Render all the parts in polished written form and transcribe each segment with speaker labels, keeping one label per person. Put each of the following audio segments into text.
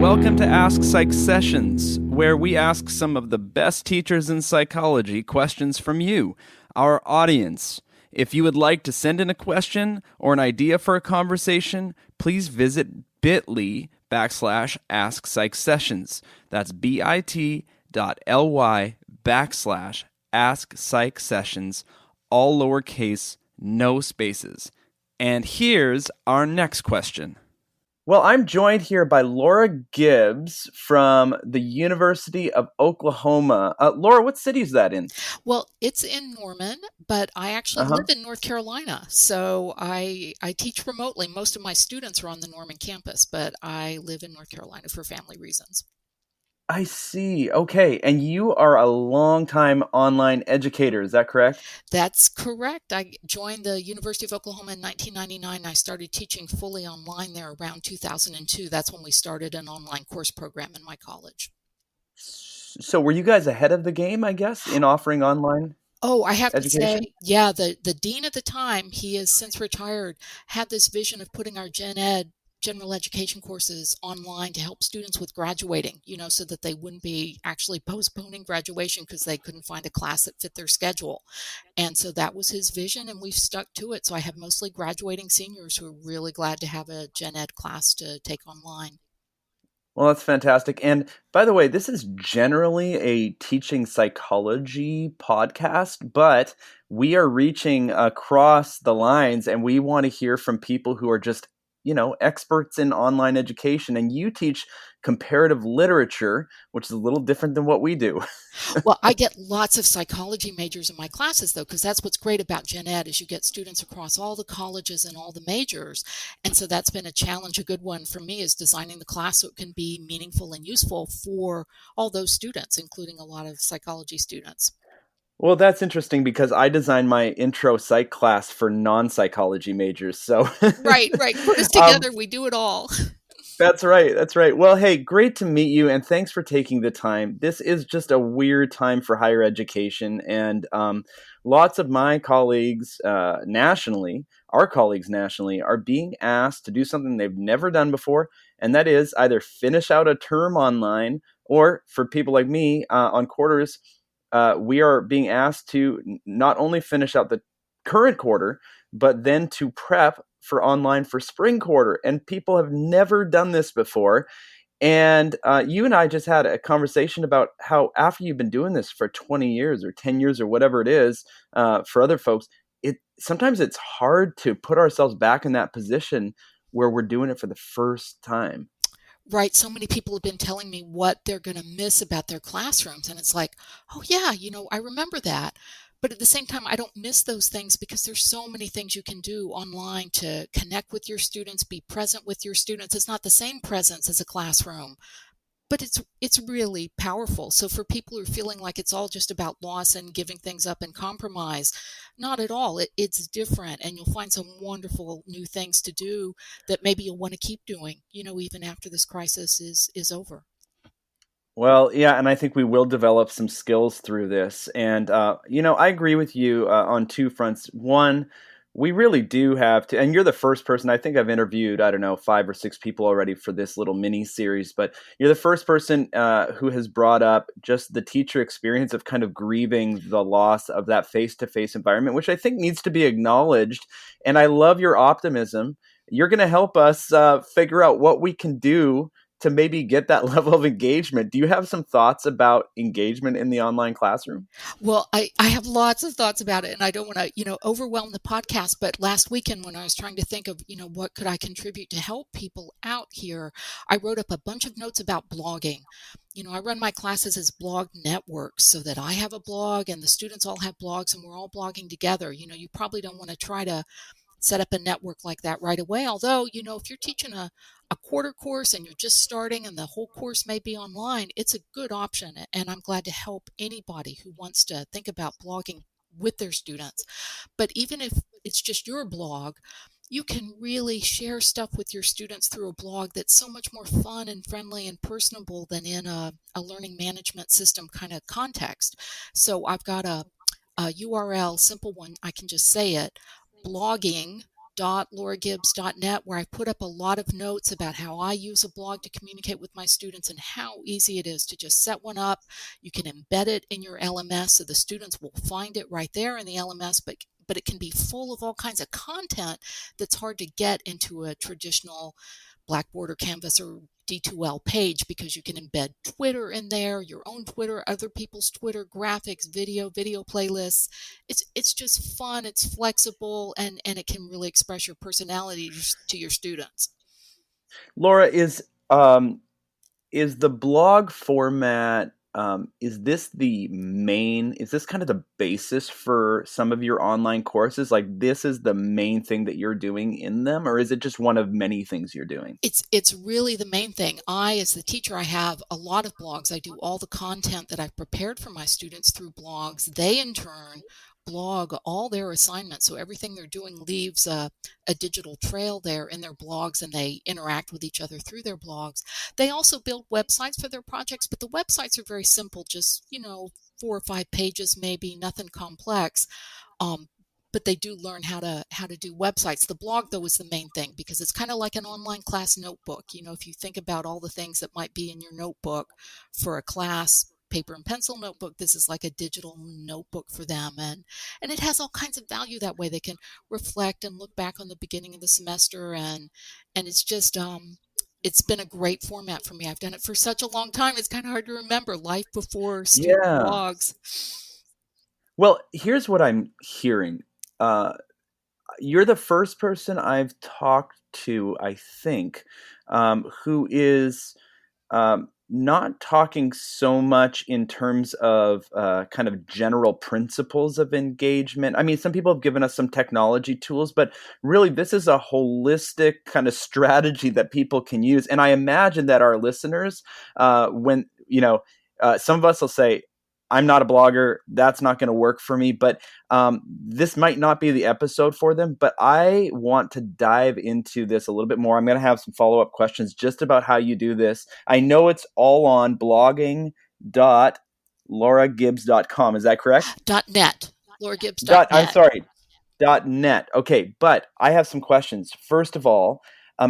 Speaker 1: Welcome to Ask Psych Sessions, where we ask some of the best teachers in psychology questions from you, our audience. If you would like to send in a question or an idea for a conversation, please visit bit.ly/AskPsychSessions. That's bit.ly/AskPsychSessions, all lowercase, no spaces. And here's our next question. Well, I'm joined here by Laura Gibbs from the University of Oklahoma. Laura, what city is that in?
Speaker 2: Well, it's in Norman, but I actually live in North Carolina. So I teach remotely. Most of my students are on the Norman campus, but I live in North Carolina for family reasons.
Speaker 1: I see. Okay. And you are a longtime online educator. Is that correct?
Speaker 2: That's correct. I joined the University of Oklahoma in 1999. I started teaching fully online there around 2002. That's when we started an online course program in my college.
Speaker 1: So were you guys ahead of the game, I guess, in offering online
Speaker 2: Oh, I have to say,
Speaker 1: education?
Speaker 2: yeah, the dean at the time, he has since retired, had this vision of putting our gen ed, general education courses online to help students with graduating, so that they wouldn't be actually postponing graduation because they couldn't find a class that fit their schedule. And so that was his vision, and we've stuck to it. So I have mostly graduating seniors who are really glad to have a gen ed class to take online.
Speaker 1: Well, that's fantastic. And by the way, this is generally a teaching psychology podcast, but we are reaching across the lines and we want to hear from people who are just, experts in online education. And you teach comparative literature, which is a little different than what we do.
Speaker 2: Well, I get lots of psychology majors in my classes, though, because that's what's great about gen ed is you get students across all the colleges and all the majors. And so that's been a challenge. A good one for me is designing the class so it can be meaningful and useful for all those students, including a lot of psychology students.
Speaker 1: Well, that's interesting because I designed my intro psych class for non-psychology majors. So
Speaker 2: Right, right. Put us
Speaker 1: um,
Speaker 2: together, we do it all.
Speaker 1: That's right. That's right. Well, hey, great to meet you, and thanks for taking the time. This is just a weird time for higher education, and lots of my colleagues nationally, our colleagues nationally, are being asked to do something they've never done before, and that is either finish out a term online, or for people like me on quarters, we are being asked to not only finish out the current quarter, but then to prep for online for spring quarter. And people have never done this before. And you and I just had a conversation about how after you've been doing this for 20 years or 10 years or whatever it is for other folks, sometimes it's hard to put ourselves back in that position where we're doing it for the first time.
Speaker 2: Right. So many people have been telling me what they're going to miss about their classrooms. And it's like, oh, yeah, I remember that. But at the same time, I don't miss those things because there's so many things you can do online to connect with your students, be present with your students. It's not the same presence as a classroom, but it's really powerful. So for people who are feeling like it's all just about loss and giving things up and compromise, not at all. It's different, and you'll find some wonderful new things to do that maybe you'll want to keep doing, even after this crisis is over.
Speaker 1: Well, yeah, and I think we will develop some skills through this. And, I agree with you on two fronts. One, we really do have to, and you're the first person, I think I've interviewed, I don't know, 5 or 6 people already for this little mini series, but you're the first person who has brought up just the teacher experience of kind of grieving the loss of that face-to-face environment, which I think needs to be acknowledged. And I love your optimism. You're going to help us figure out what we can do to maybe get that level of engagement. Do you have some thoughts about engagement in the online classroom?
Speaker 2: Well, I have lots of thoughts about it, and I don't want to, overwhelm the podcast. But last weekend, when I was trying to think of, what could I contribute to help people out here, I wrote up a bunch of notes about blogging. I run my classes as blog networks so that I have a blog and the students all have blogs and we're all blogging together. You probably don't want to try to set up a network like that right away. Although, if you're teaching a quarter course and you're just starting and the whole course may be online, it's a good option. And I'm glad to help anybody who wants to think about blogging with their students. But even if it's just your blog, you can really share stuff with your students through a blog that's so much more fun and friendly and personable than in a learning management system kind of context. So I've got a URL, simple one, I can just say it, blogging blog.lauragibbs.net, where I put up a lot of notes about how I use a blog to communicate with my students and how easy it is to just set one up. You can embed it in your LMS so the students will find it right there in the LMS, but it can be full of all kinds of content that's hard to get into a traditional Blackboard or Canvas or D2L page, because you can embed Twitter in there, your own Twitter, other people's Twitter, graphics, video playlists. It's just fun, it's flexible, and it can really express your personality to your students.
Speaker 1: Laura, is the blog format, is this the main, is this kind of the basis for some of your online courses? Like, this is the main thing that you're doing in them, or is it just one of many things you're doing?
Speaker 2: It's really the main thing. As the teacher, I have a lot of blogs. I do all the content that I've prepared for my students through blogs. They, in turn, blog all their assignments. So everything they're doing leaves a digital trail there in their blogs, and they interact with each other through their blogs. They also build websites for their projects, but the websites are very simple, just, 4 or 5 pages, maybe, nothing complex. Um, but they do learn how to do websites. The blog, though, is the main thing, because it's kind of like an online class notebook. If you think about all the things that might be in your notebook for a class paper and pencil notebook, this is like a digital notebook for them, and it has all kinds of value that way. They can reflect and look back on the beginning of the semester, and it's just it's been a great format for me. I've done it for such a long time. It's kind of hard to remember life before student
Speaker 1: Yeah.
Speaker 2: blogs.
Speaker 1: Well, here's what I'm hearing. Uh, you're the first person I've talked to, I think, who is not talking so much in terms of kind of general principles of engagement. I mean, some people have given us some technology tools, but really this is a holistic kind of strategy that people can use. And I imagine that our listeners, when, some of us will say, I'm not a blogger, that's not going to work for me, but this might not be the episode for them. But I want to dive into this a little bit more. I'm going to have some follow-up questions just about how you do this. I know it's all on blogging.lauragibbs.com. Is that correct?
Speaker 2: .net. LauraGibbs.net.
Speaker 1: I'm sorry, .net. Okay, but I have some questions. First of all,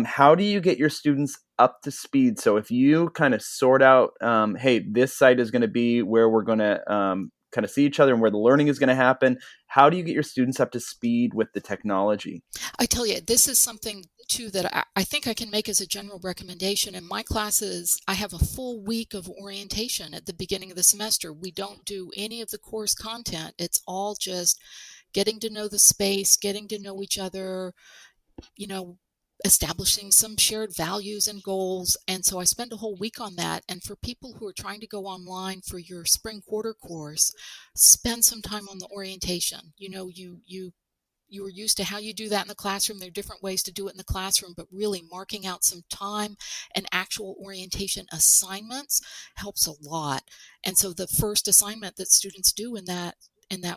Speaker 1: how do you get your students up to speed? So if you kind of sort out, hey, this site is going to be where we're going to kind of see each other and where the learning is going to happen, how do you get your students up to speed with the technology?
Speaker 2: I tell you, this is something too that I think I can make as a general recommendation. In my classes, I have a full week of orientation at the beginning of the semester. We don't do any of the course content. It's all just getting to know the space, getting to know each other, you know, establishing some shared values and goals. And so I spend a whole week on that. And for people who are trying to go online for your spring quarter course, spend some time on the orientation. You are used to how you do that in the classroom. There are different ways to do it in the classroom, but really marking out some time and actual orientation assignments helps a lot. And so the first assignment that students do in that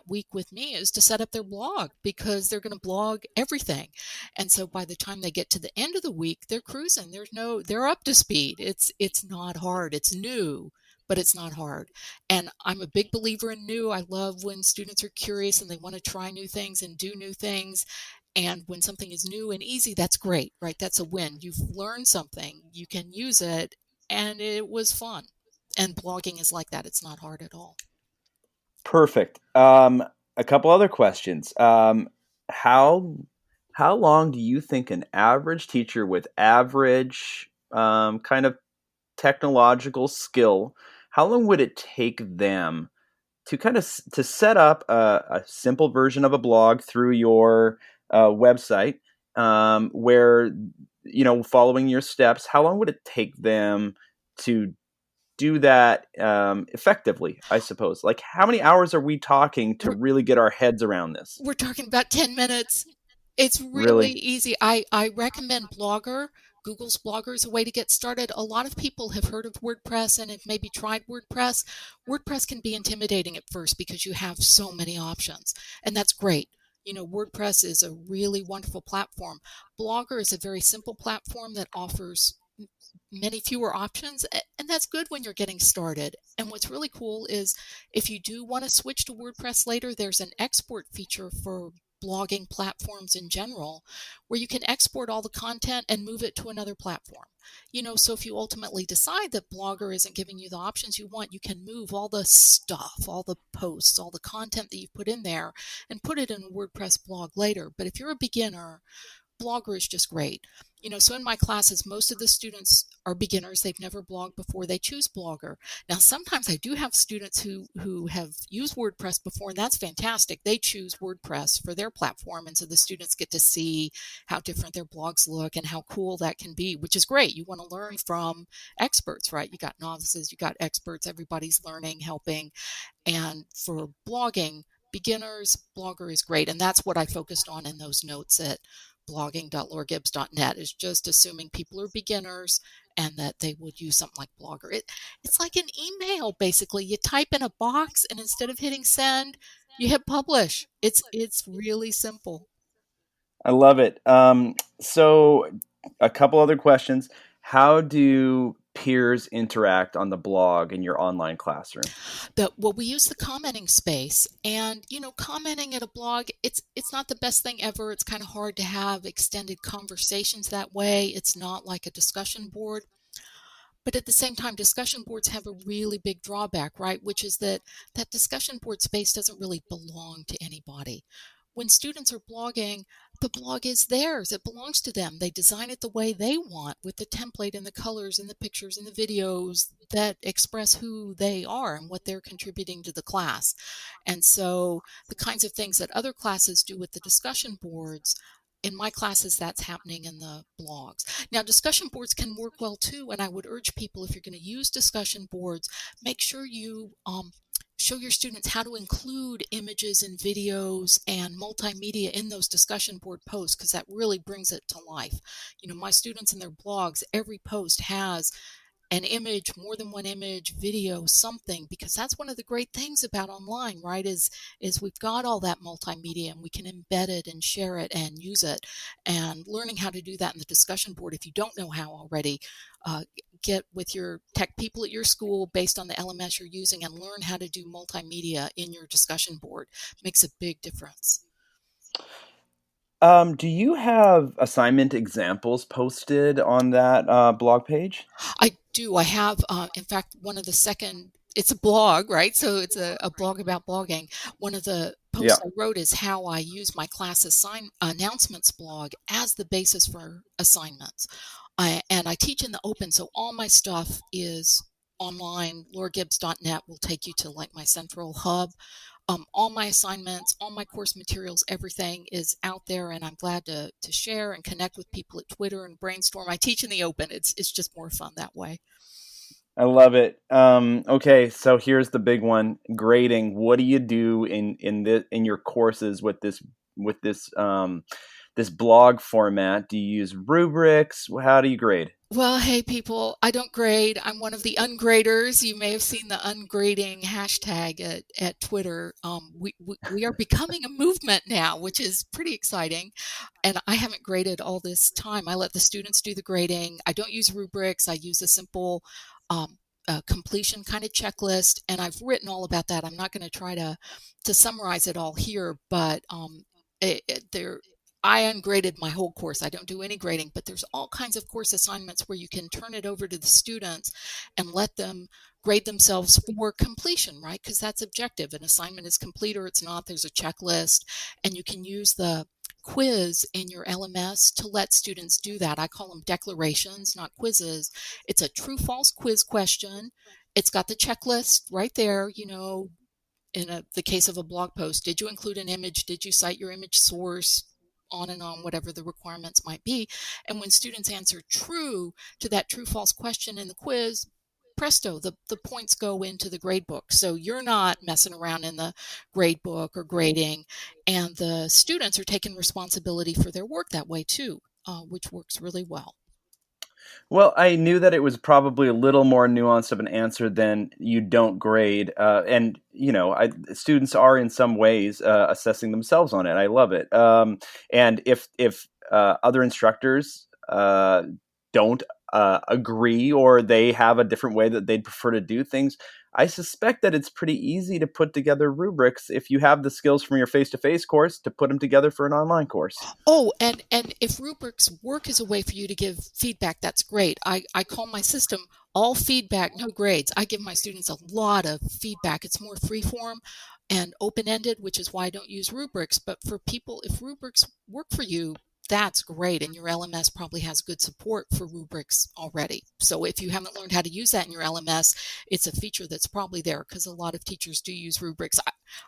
Speaker 2: week with me is to set up their blog, because they're going to blog everything. And so by the time they get to the end of the week, they're cruising. They're up to speed. It's not hard. It's new, but it's not hard. And I'm a big believer in new. I love when students are curious and they want to try new things and do new things. And when something is new and easy, that's great, right? That's a win. You've learned something, you can use it, and it was fun. And blogging is like that. It's not hard at all.
Speaker 1: Perfect. A couple other questions. How long do you think an average teacher with average kind of technological skill, how long would it take them to kind of to set up a simple version of a blog through your website, where, following your steps? How long would it take them to do that effectively, I suppose? Like, how many hours are we talking to really get our heads around this?
Speaker 2: We're talking about 10 minutes. It's really
Speaker 1: Really?
Speaker 2: easy. I recommend Blogger. Google's Blogger is a way to get started. A lot of people have heard of WordPress and have maybe tried WordPress. WordPress can be intimidating at first because you have so many options, and that's great. WordPress is a really wonderful platform. Blogger is a very simple platform that offers many fewer options, and that's good when you're getting started. And what's really cool is if you do want to switch to WordPress later, there's an export feature for blogging platforms in general, where you can export all the content and move it to another platform. So if you ultimately decide that Blogger isn't giving you the options you want, you can move all the stuff, all the posts, all the content that you put in there and put it in a WordPress blog later. But if you're a beginner, Blogger is just great. So in my classes, most of the students are beginners. They've never blogged before. They choose Blogger. Now, sometimes I do have students who have used WordPress before, and that's fantastic. They choose WordPress for their platform, and so the students get to see how different their blogs look and how cool that can be, which is great. You want to learn from experts, right? You got novices, you got experts, everybody's learning, helping. And for blogging, beginners, Blogger is great. And that's what I focused on in those notes at blogging.lauragibbs.net, is just assuming people are beginners and that they would use something like Blogger. It's like an email, basically. You type in a box, and instead of hitting send, you hit publish. It's really simple.
Speaker 1: I love it. So, a couple other questions. How do peers interact on the blog in your online classroom?
Speaker 2: Well, we use the commenting space, and commenting at a blog, it's not the best thing ever. It's kind of hard to have extended conversations that way. It's not like a discussion board. But at the same time, discussion boards have a really big drawback, right? Which is that discussion board space doesn't really belong to anybody. When students are blogging, the blog is theirs. It belongs to them. They design it the way they want, with the template and the colors and the pictures and the videos that express who they are and what they're contributing to the class. And so the kinds of things that other classes do with the discussion boards, in my classes, that's happening in the blogs. Now, discussion boards can work well too, and I would urge people, if you're going to use discussion boards, make sure you show your students how to include images and videos and multimedia in those discussion board posts, because that really brings it to life. My students in their blogs, every post has an image, more than one image, video, something, because that's one of the great things about online, right? Is we've got all that multimedia, and we can embed it and share it and use it. And learning how to do that in the discussion board, if you don't know how already, get with your tech people at your school based on the LMS you're using and learn how to do multimedia in your discussion board. Makes a big difference.
Speaker 1: Do you have assignment examples posted on that blog page?
Speaker 2: I do. I have, in fact, it's a blog, right? So it's a blog about blogging. One of the
Speaker 1: Yeah.
Speaker 2: posts I wrote is how I use my class announcements blog as the basis for assignments. And I teach in the open, so all my stuff is online. LauraGibbs.net will take you to like my central hub. All my assignments, all my course materials, everything is out there, and I'm glad to share and connect with people at Twitter and brainstorm. I teach in the open. It's just more fun that way.
Speaker 1: I love it. Okay, so here's the big one: grading. What do you do in your courses with this blog format? Do you use rubrics? How do you grade?
Speaker 2: Well, hey, people, I don't grade. I'm one of the ungraders. You may have seen the ungrading hashtag at Twitter. We are becoming a movement now, which is pretty exciting. And I haven't graded all this time. I let the students do the grading. I don't use rubrics. I use a simple completion kind of checklist. And I've written all about that. I'm not going to try to summarize it all here, but I ungraded my whole course. I don't do any grading, but there's all kinds of course assignments where you can turn it over to the students and let them grade themselves for completion, right? Because that's objective. An assignment is complete or it's not. There's a checklist, and you can use the quiz in your LMS to let students do that. I call them declarations, not quizzes. It's a true-false quiz question. It's got the checklist right there, in the case of a blog post. Did you include an image? Did you cite your image source? On and on, whatever the requirements might be. And when students answer true to that true-false question in the quiz, presto, the points go into the grade book. So you're not messing around in the grade book or grading, and the students are taking responsibility for their work that way too, which works really well.
Speaker 1: Well, I knew that it was probably a little more nuanced of an answer than you don't grade, and students are in some ways assessing themselves on it. I love it, and if other instructors don't agree, or they have a different way that they'd prefer to do things, I suspect that it's pretty easy to put together rubrics if you have the skills from your face-to-face course to put them together for an online course.
Speaker 2: Oh, and if rubrics work as a way for you to give feedback, that's great. I call my system all feedback, no grades. I give my students a lot of feedback. It's more freeform and open-ended, which is why I don't use rubrics. But for people, if rubrics work for you, that's great. And your LMS probably has good support for rubrics already. So if you haven't learned how to use that in your LMS, it's a feature that's probably there because a lot of teachers do use rubrics.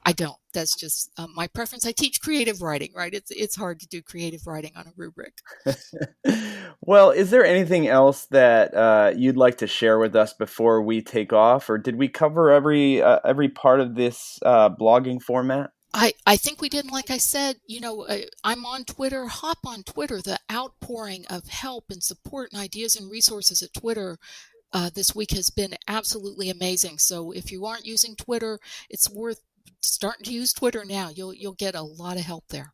Speaker 2: I don't. That's just my preference. I teach creative writing, right? It's hard to do creative writing on a rubric.
Speaker 1: Well, is there anything else that you'd like to share with us before we take off, or did we cover every part of this blogging format?
Speaker 2: I think we did. Like I said, I'm on Twitter. Hop on Twitter. The outpouring of help and support and ideas and resources at Twitter this week has been absolutely amazing. So if you aren't using Twitter, it's worth starting to use Twitter now. You'll get a lot of help there.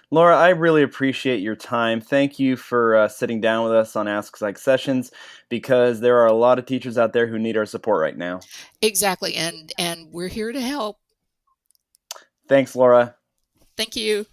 Speaker 1: Laura, I really appreciate your time. Thank you for sitting down with us on Ask Psych Sessions, because there are a lot of teachers out there who need our support right now.
Speaker 2: Exactly, and we're here to help.
Speaker 1: Thanks, Laura.
Speaker 2: Thank you.